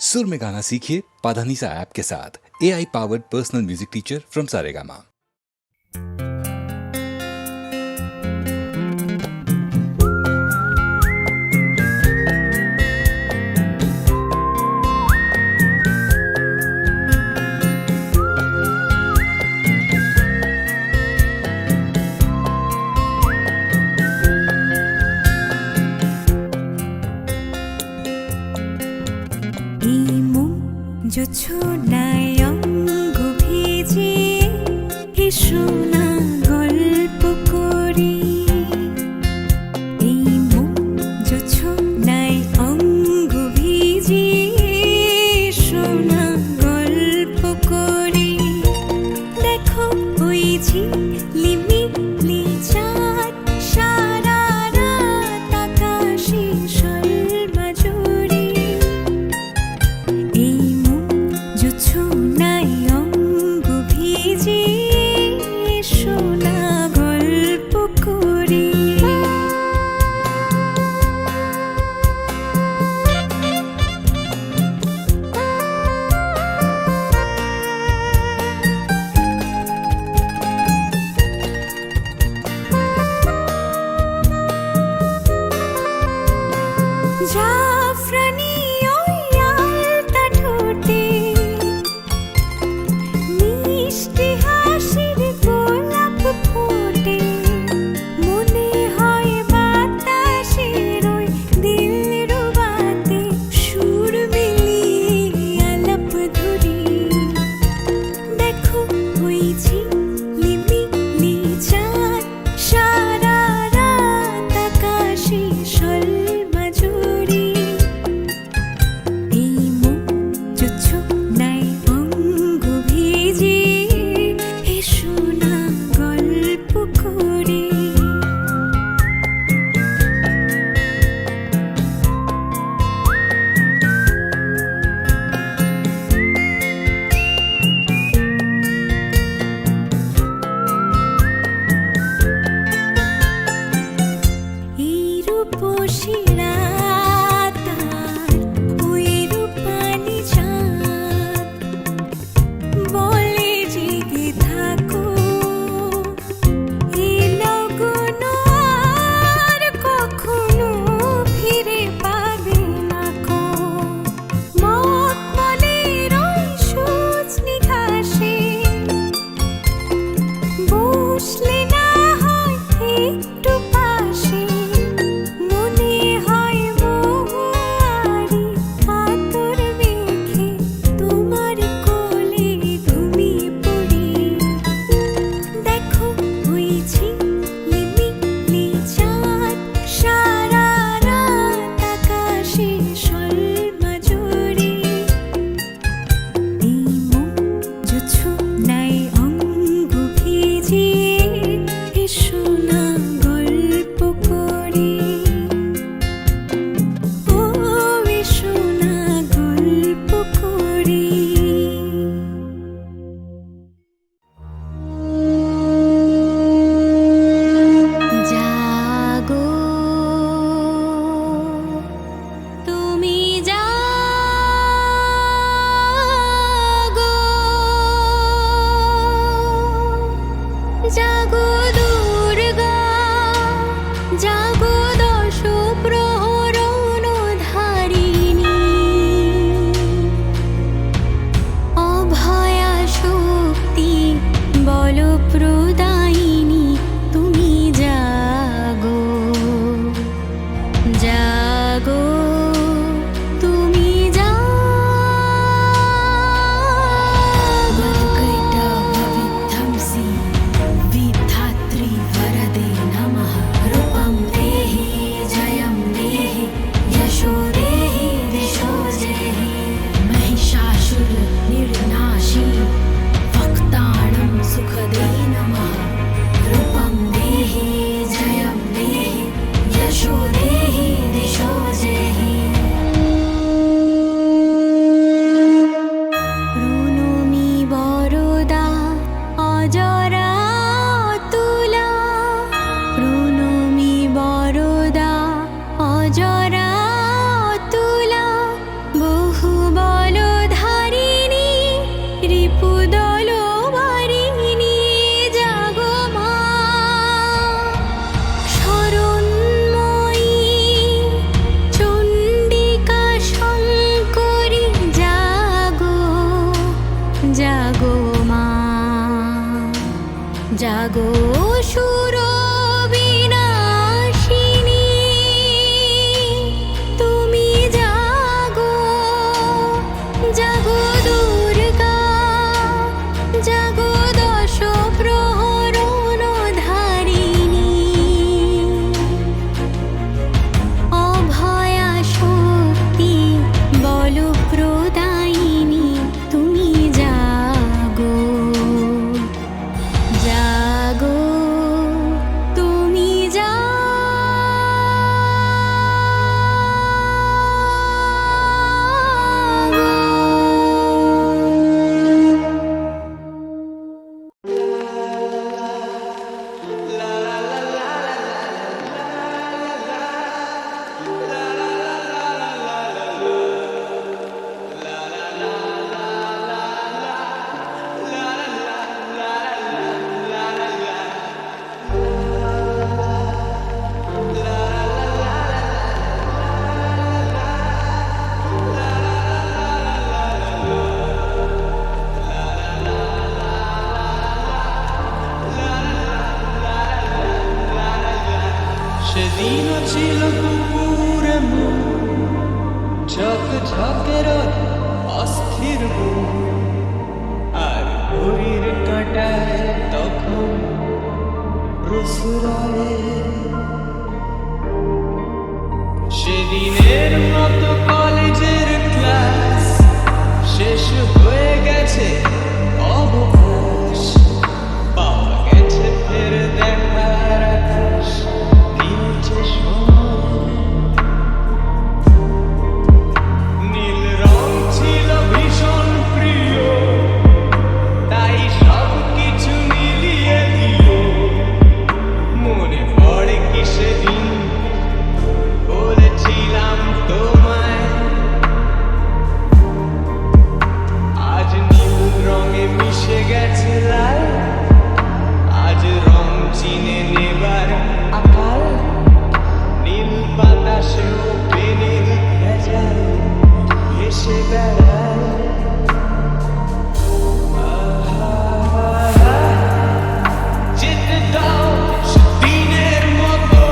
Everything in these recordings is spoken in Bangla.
सुर में गाना सीखिए पाधानीसा ऐप के साथ। AI powered personal music teacher from Saregama. जो छोड़ाয় অঙ্গ ভিজিয়ে শোনা গল্প করি এই মন जो छोड़ায় অঙ্গ ভিজিয়ে শোনা গল্প করি দেখো ওই ঝিলিমিলি চাঁদ সারা রাত আকাশে সর্বজুড়ে এই তোর অস্থির মন, আর ঘড়ির কাঁটায় তখন প্রসরায়। সেদিনের মতো কলেজের ক্লাস শেষ হয়ে গেছে, অবকাশ পাওয়া গেছে ফের দেখার আকাশ, নিচে সময়। নীল রং ছিল ভীষণ প্রিয়, তাই সব কিছু মিলিয়ে দিল। মনে পড়ে কি সেদিন বলেছিলাম তোমায়, আজ নীল রঙে মিশে গেছে লাল, আজ রং চিনে নেবার আকাল। নীল বাতাসেও পেনের ভেজাল ভেসে বেড়ায়। যেতে দাও সেদিনের মতো,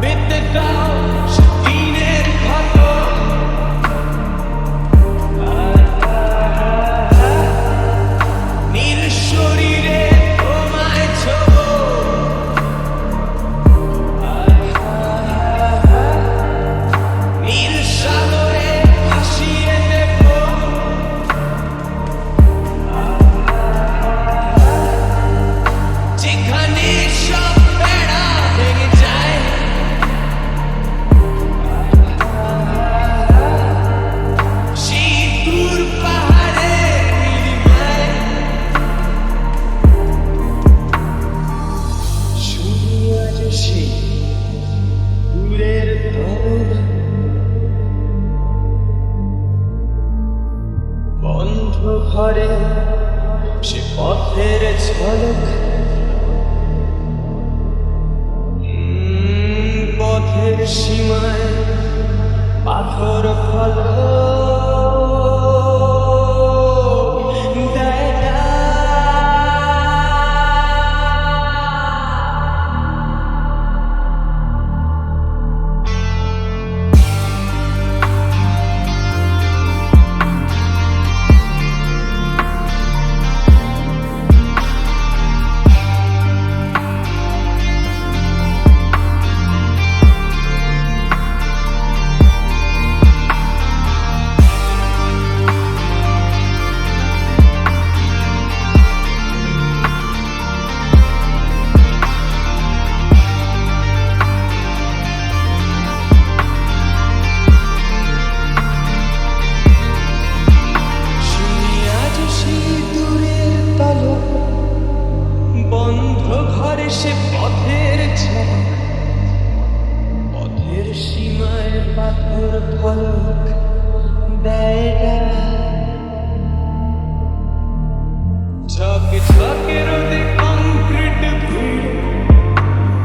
পেতে দাও সেদিনের ক্ষত। নীল শরীরে তোমায় ছোঁবো, নীল সাগরে ভাসিয়ে দেব। যেখানে সব বেড়া ভেঙে যায়, সেই দূর পাহাড়ের নীলিমায়। শুধু আজ সেই দূরের তরফ, বন্ধ ঘরে সে পথের ঝলক। পথের সীমায় পাথর ফলক দেয় না। শুনি আজ সেই দূরের তলক, বন্ধ ঘরে সে পথের ঝলক। পথের সীমায় পাথর ফলক দেয় না। ঝকে ঝকে রোদে কংক্রিট ভিড়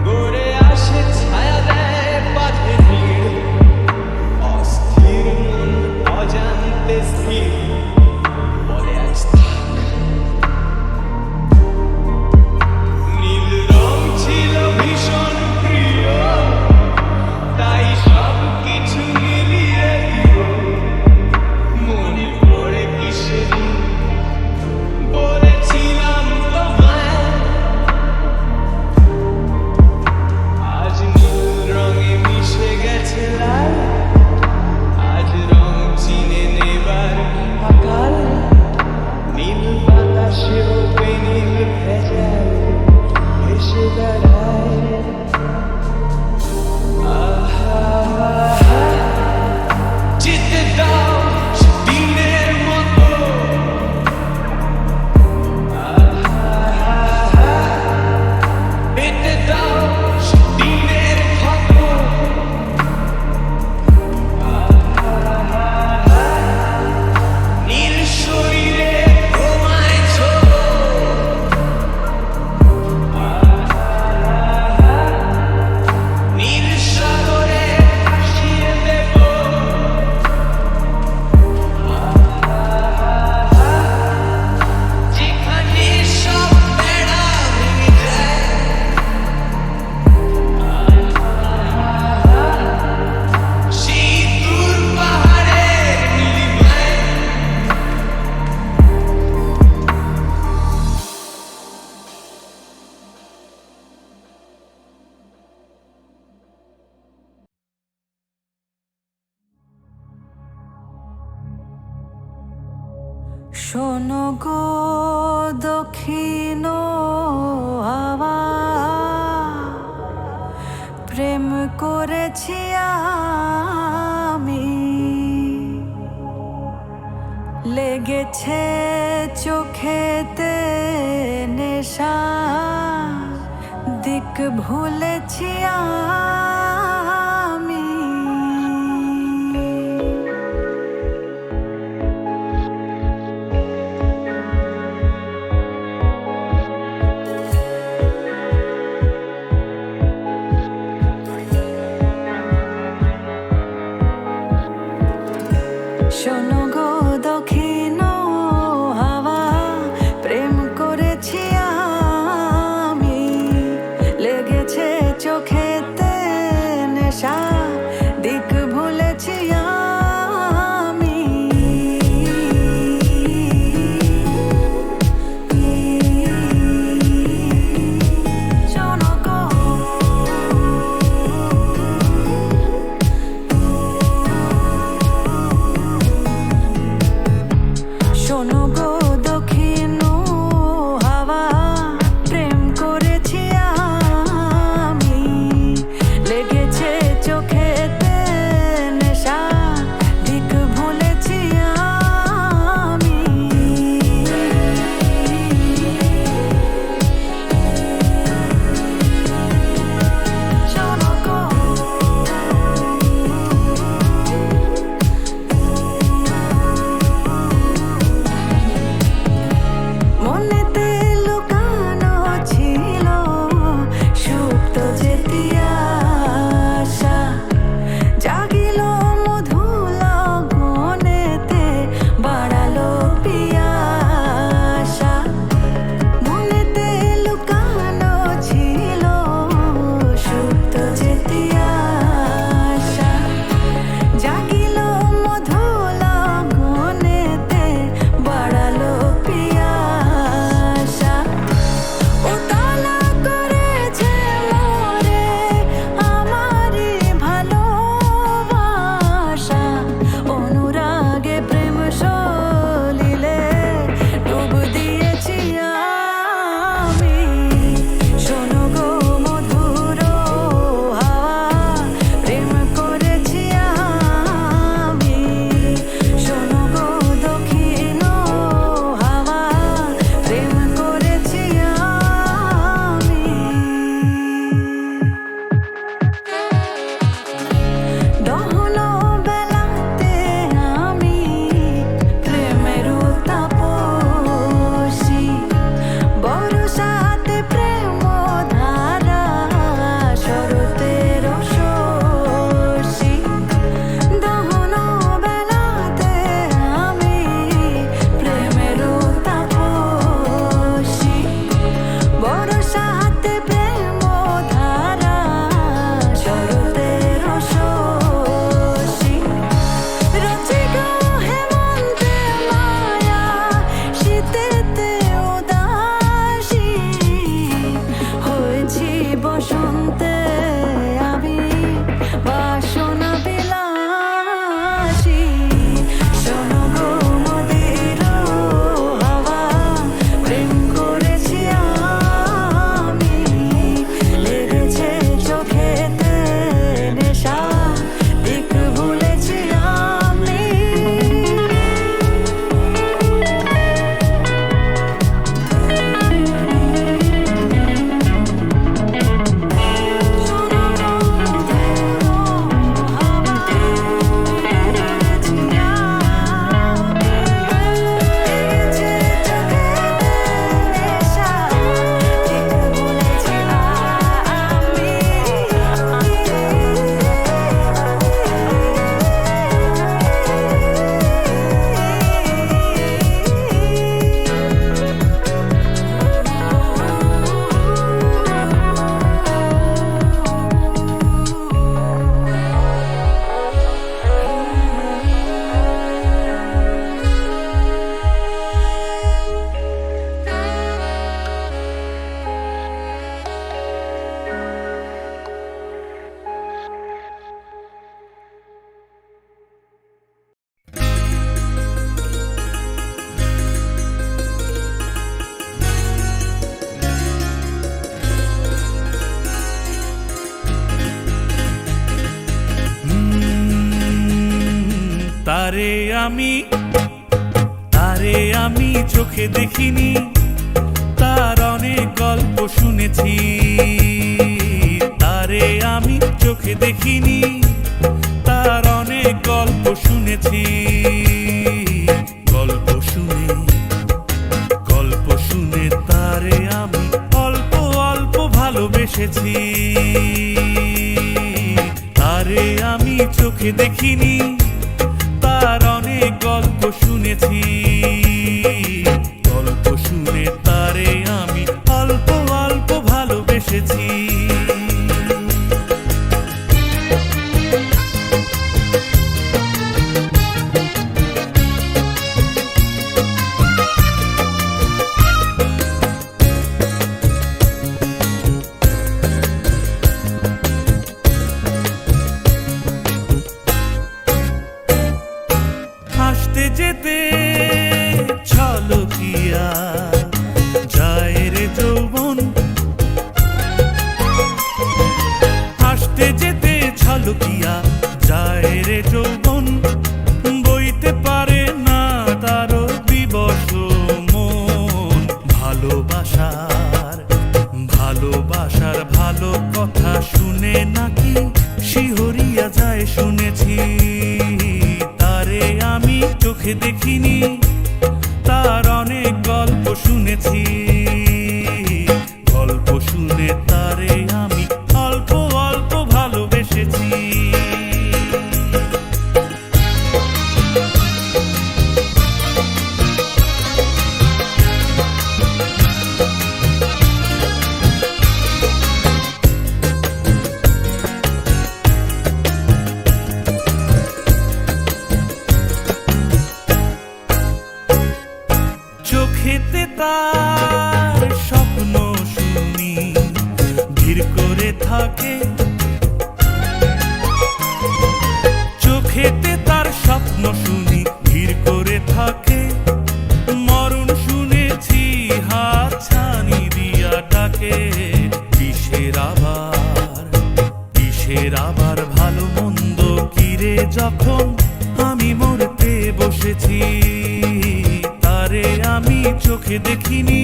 গড়ে আসে, ছায়া দেয় বাঁধে ভিড়। অস্থির মন অজান্তে স্থির বলে আজ থাক। নীল রং ছিল ভীষণ প্রিয়, তাই সব কিছু মিলিয়ে দিল। মন শোনো গো দক্ষিণ হাওয়া, প্রেম করেছি আমি, লেগেছে চোখেতে নেশা, দিক ভুলেছি আমি। শোনো গো দক্ষিণ হাওয়া, প্রেম করেছি আমি, লেগেছে চোখেতে নেশা, দিক ভুলেছি আমি। শোনো গো তারে আমি চোখে দেখিনি, তার অনেক গল্প শুনেছি। তারে আমি চোখে দেখিনি, তার অনেক গল্প শুনেছি। গল্প শুনে তারে আমি অল্প অল্প ভালোবেসেছি। তারে আমি চোখে দেখিনি, তার অনেক গল্প শুনেছি। গল্প শুনে তারে আমি অল্প অল্প ভালোবেসেছি। হাসতে যেতে ছলকিয়া যায় রে যৌবন, হাসতে যেতে ছলকিয়া যায় রে যৌবন। বইতে পারে না তারও বিবশ মন। ভালোবাসার ভালো কথা শুনে নাকি শিহরিয়া যায় শুনেছি। তারে আমি চোখে দেখিনি, তার অনেক গল্প শুনেছি। গল্প শুনে তারে আমি অল্প অল্প ভালোবেসেছি। চোখেতে তার স্বপ্ন শুনি ভিড় করে থাকে। চোখেতে তার স্বপ্ন শুনি ভিড় করে থাকে। মরণ শুনেছি হাত ছানি দিয়া ডাকে। কিসের আবার ভালো মন্দ কিরে যখন আমি মরতে বসেছি। তারে আমি চোখে দেখিনি,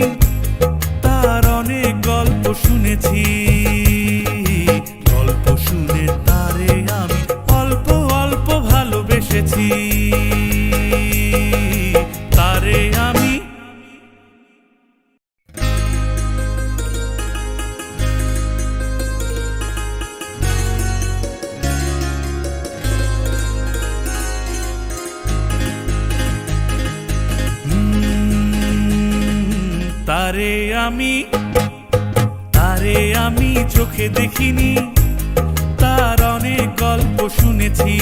তার অনেক গল্প শুনেছি। গল্প শুনে তারে আমি অল্প অল্প ভালোবেসেছি। তারে আমি তারে আমি চোখে দেখিনি, তার অনেক গল্প শুনেছি।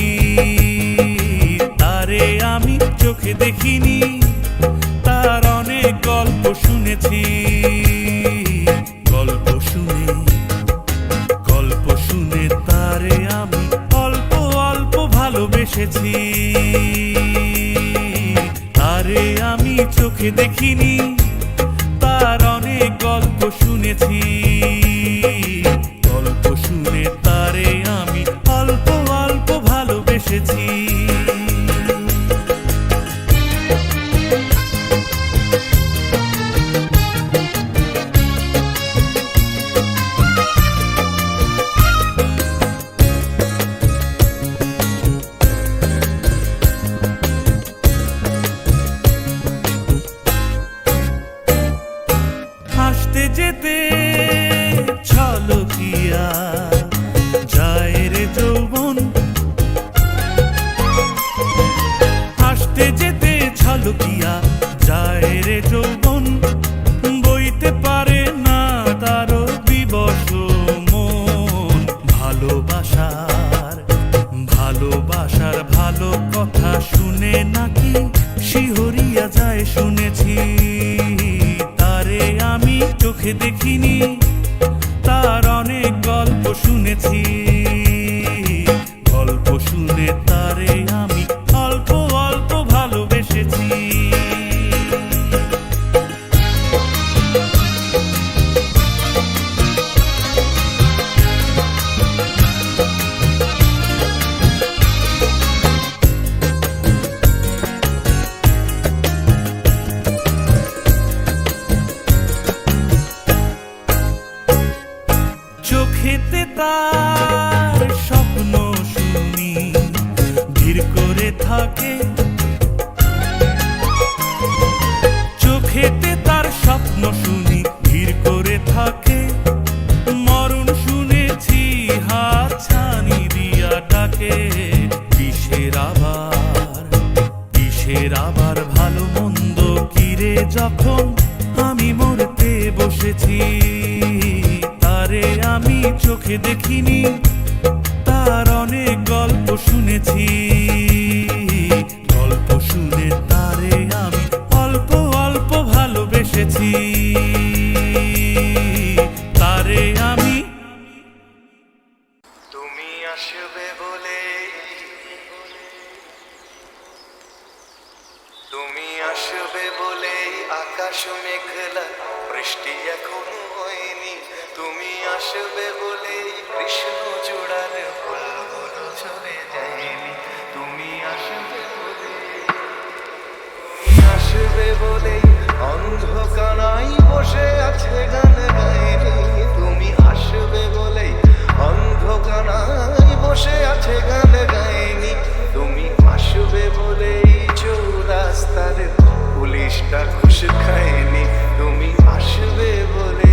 তারে আমি চোখে দেখিনি, তার অনেক গল্প শুনেছি। গল্প শুনে তারে আমি অল্প অল্প ভালোবেসেছি। তারে আমি চোখে দেখিনি, তার অনেক গল্প শুনেছি। গল্প শুনে তারে আমি অল্প অল্প ভালোবেসেছি। হাসতে যেতে ছলকিয়া যায় রে যৌবন, হাসতে যেতে ছলকিয়া যায় রে যৌবন। বইতে পারে না তারও বিবশ মন। ভালোবাসার ভালো কথা শুনে নাকি শিহরিয়া যায় শুনেছি। তারে আমি চোখে দেখিনি, তার অনেক গল্প শুনেছি। গল্প শুনে তারে আমি অল্প অল্প ভালোবেসেছি। থাকে কিসের আবার ভালো মন্দ কিরে যখন আমি মরতে বসেছি তারে আমি চোখে দেখিনি তার অনেক গল্প শুনেছি গল্প শুনে তারে আমি অল্প অল্প ভালোবেসেছি তারে আমি তুমি আসবে বলে তুমি আসবে বলে আকাশ মেঘলা বৃষ্টি এখনো হয়নি তুমি আসবে বলে কৃষ্ণ চূড়ার ফুলগুলো ঝরে যায়নি তুমি আসবে বলে তুমি আসবে বলে অন্ধকারাই বসে আছে গান গায়নি তুমি আসবে বলে অন্ধকারাই বসে আছে গান গায়নি তুমি আসবে বলে চৌরাস্তার পুলিশটা ঘুষ খায়নি তুমি আসবে বলে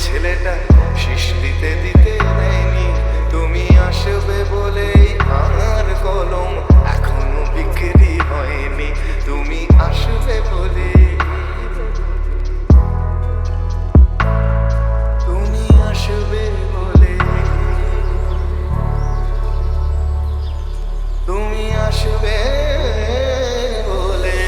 ছেলেটা শীষ দিতে দিতে দেয়নি তুমি আসবে বলেই আমার কলম এখনো বিক্রি হয়নি তুমি আসবে বলে তুমি আসবে বলে তুমি আসবে বলে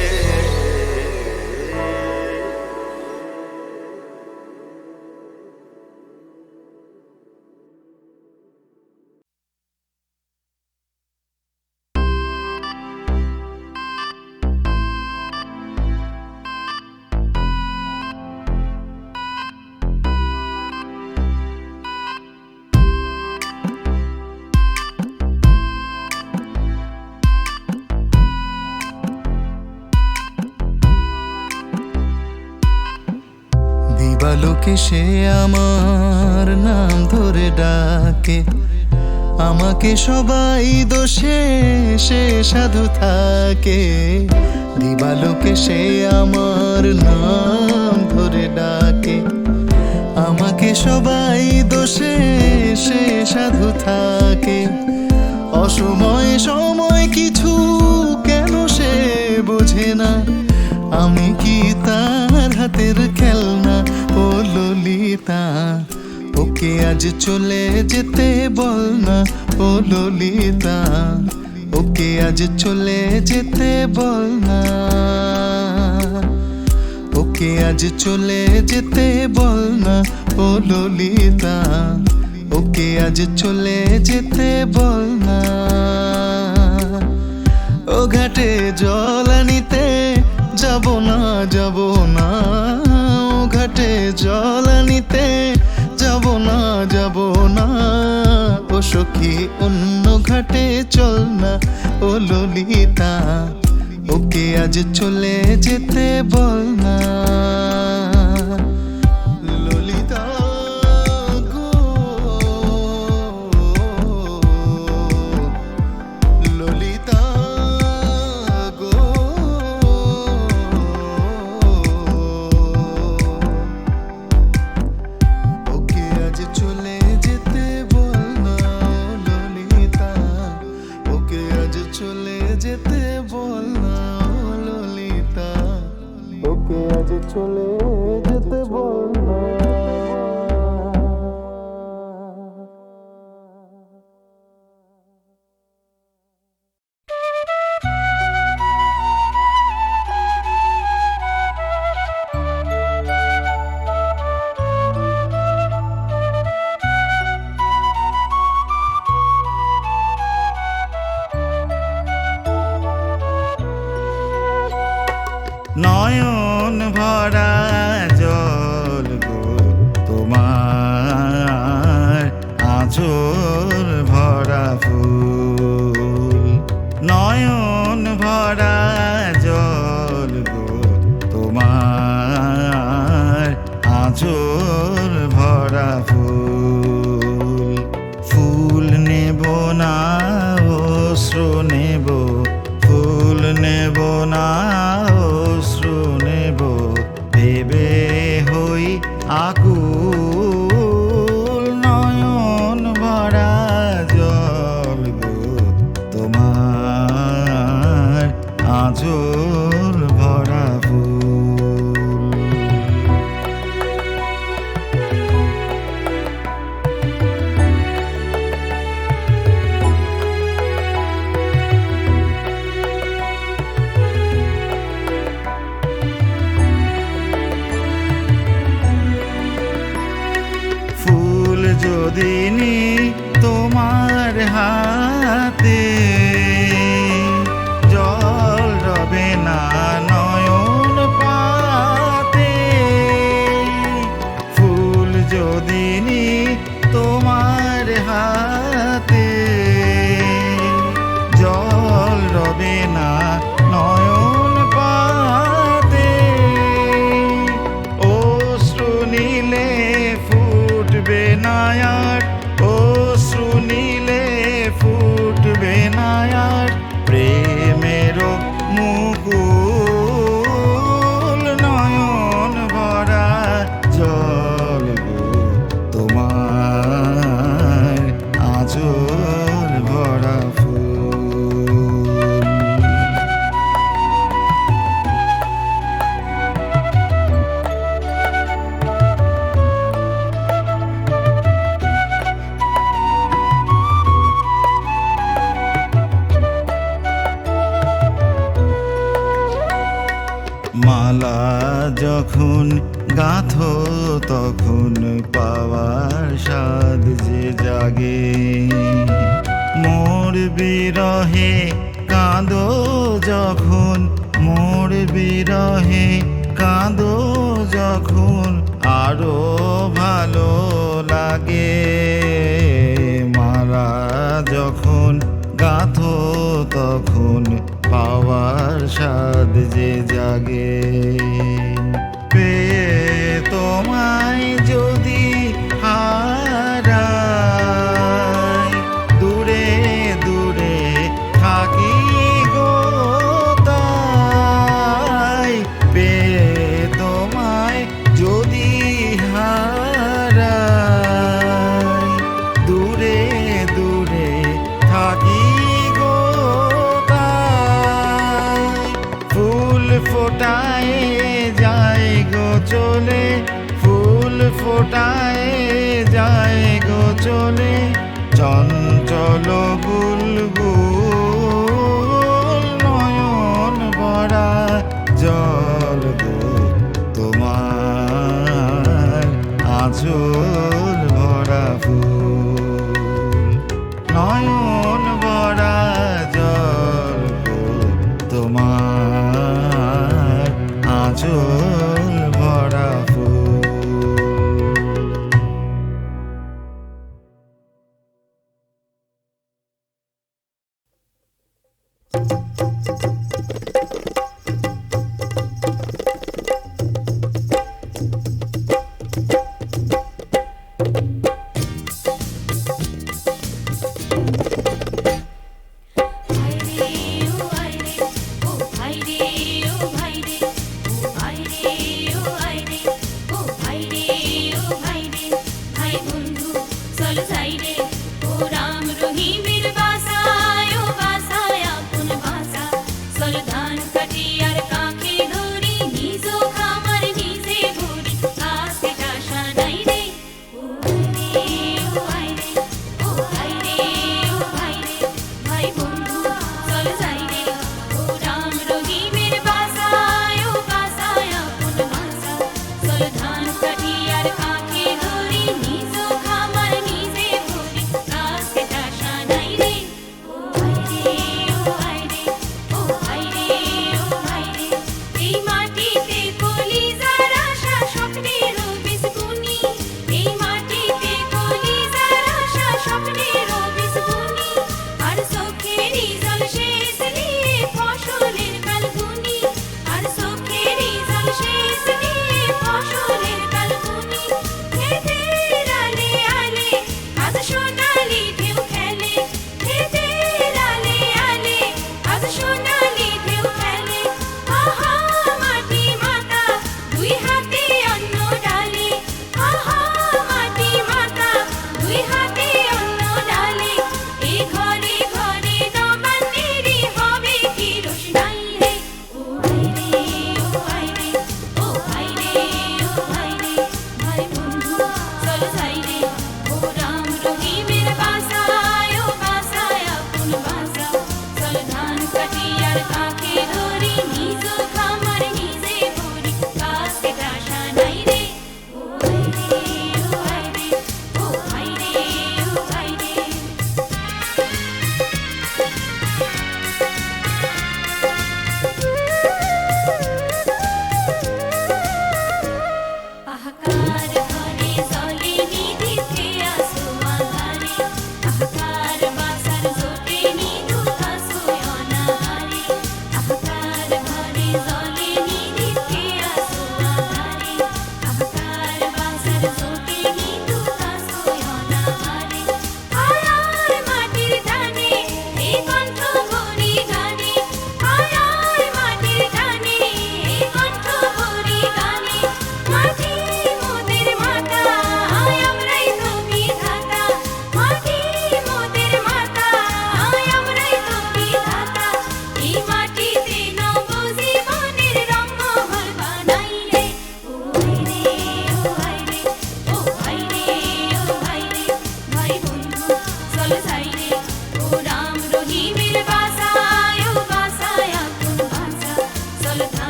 দিবালোকে সে আমার নাম ধরে ডাকে আমাকে সবাই দোষে সে সাধু থাকে দিবালোকে সে আমার নাম ধরে ডাকে আমাকে সবাই দোষে সে সাধু থাকে অসময়ে সময় কিছু কেন সে বোঝে না আমি কি তার হাতের খেলনা ও ললিতা ও ওকে আজ চলে যেতে বল না ও ললিতা, ওকে আজ চলে যেতে বল না, ওকে আজ চলে যেতে বল না ও ললিতা, ওকে আজ চলে যেতে বল না। ও ঘাটে জল আনিতে যাব না, যাব না, ও ঘাটে জল আনিতে যাব না, যাব না, ও সখী অন্য ঘাটে চল না ও ললিতা, ওকে আজ চলে যেতে বল না। ললিতা গো, ললিতা গো, ওকে আজ চলে যেতে বল না ললিতা, ওকে আজ চলে যেতে বল না ললিতা, ওকে আজ চলে যেতে বল না। নয়ন ভরা জল গো তোমার, আঁচল ভরা ফুল, নয়ন ভরা জল গো তোমার, আঁচল ভরা ফুল, ফুল নেব না অশ্রু নেব, ফুল নেব না অশ্রু নেব, দেবে হই আকুল, নয়ন ভরা জল গো তোমার, আঁচল ভরা ফুল। ফুল যদি নি তোমার হাতে, জল রবে না নয়ন পাতে, ফুল যদি নি তোমার হাতে, জল রবে না নয়ন পাতে, অশ্রু নীলে ফুটবে না আর, অশ্রু নীলে ফুটবে না আর, প্রেমের মুকুল, নয়ন ভরা জল গো তোমার, আঁচল ভরা ফুল। মালা যখন গাঁথো তখন পাওয়ার স্বাদ যে জাগে, মোর বিরহে কাঁদো যখন, মোর বিরহে কাঁদো যখন, আরো ভালো লাগে, মালা যখন গাঁথো তখন পাওয়ার স্বাদ যে জাগে, পেয়ে তোমায় যদি হারাই, দূরে দূরে থাকি গো তাই, পেয়ে তোমায় যদি হারাই, দূরে দূরে থাকি গো তাই, ফুল ফোটায় যায় গো চলে, ফুল ফোটায় যায় গো চলে চঞ্চল বুলবুল নয়ন ভরা জল গো তোমার আঁচল ভরা ফুল নয়ন ভরা জল গো তোমার আঁচল ভরা ফুল।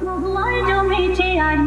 মহুয়ায় জমেছে আর